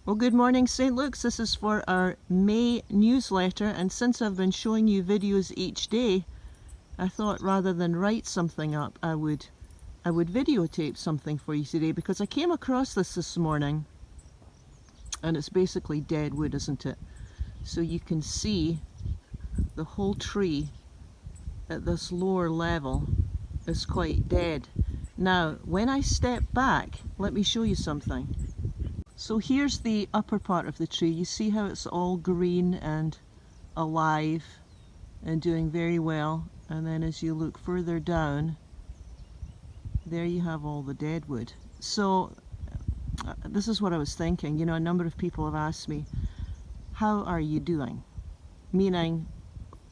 Well, good morning, St. Luke's. This is for our May newsletter, and since I've been showing you videos each day, I thought rather than write something up, I would videotape something for you today, because I came across this morning, and it's basically dead wood, isn't it? So you can see the whole tree at this lower level is quite dead. Now, when I step back, let me show you something. So here's the upper part of the tree. You see how it's all green and alive and doing very well. And then as you look further down, there you have all the dead wood. So this is what I was thinking. You know, a number of people have asked me, how are you doing? Meaning,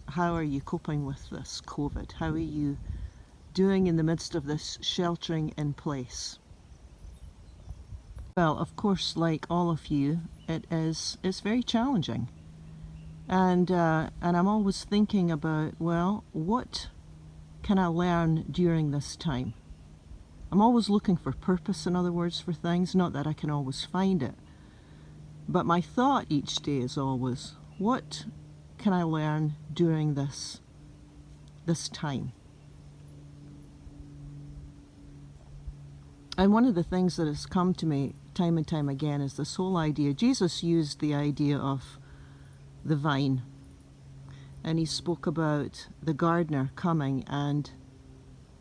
how are you coping with this COVID? How are you doing in the midst of this sheltering in place? Well, of course, like all of you, it's very challenging. And I'm always thinking about, well, what can I learn during this time? I'm always looking for purpose, in other words, for things, not that I can always find it. But my thought each day is always, what can I learn during this time? And one of the things that has come to me time and time again is this whole idea. Jesus used the idea of the vine, and he spoke about the gardener coming and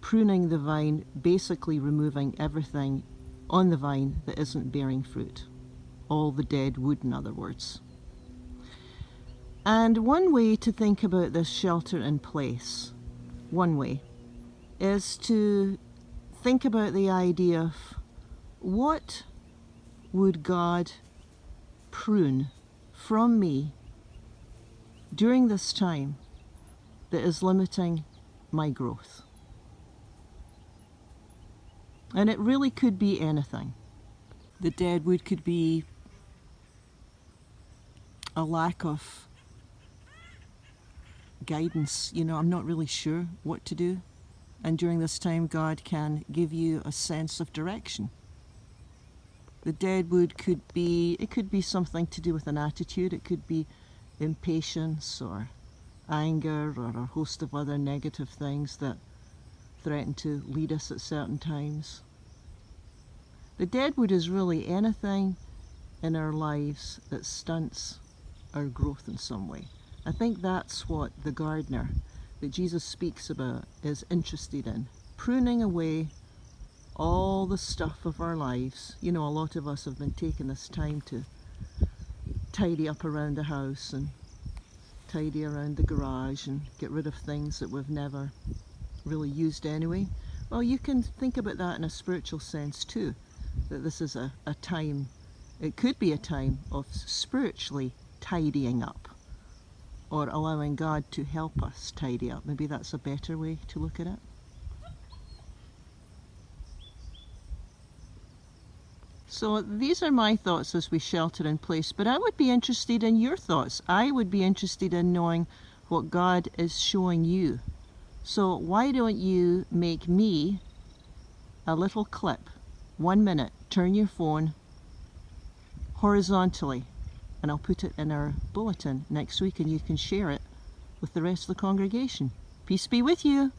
pruning the vine, basically removing everything on the vine that isn't bearing fruit, all the dead wood, in other words. And one way to think about this shelter in place, one way, is to think about the idea of what would God prune from me during this time that is limiting my growth. And it really could be anything. The dead wood could be a lack of guidance. You know, I'm not really sure what to do. And during this time, God can give you a sense of direction. The dead wood could be something to do with an attitude. It could be impatience or anger or a host of other negative things that threaten to lead us at certain times. The dead wood is really anything in our lives that stunts our growth in some way. I think that's what the gardener that Jesus speaks about is interested in, pruning away all the stuff of our lives. You know, a lot of us have been taking this time to tidy up around the house and tidy around the garage and get rid of things that we've never really used anyway. Well, you can think about that in a spiritual sense too, that this is a time, it could be a time of spiritually tidying up, or allowing God to help us tidy up. Maybe that's a better way to look at it. So these are my thoughts as we shelter in place, but I would be interested in your thoughts. I would be interested in knowing what God is showing you. So why don't you make me a little clip, 1 minute, turn your phone horizontally, and I'll put it in our bulletin next week, and you can share it with the rest of the congregation. Peace be with you.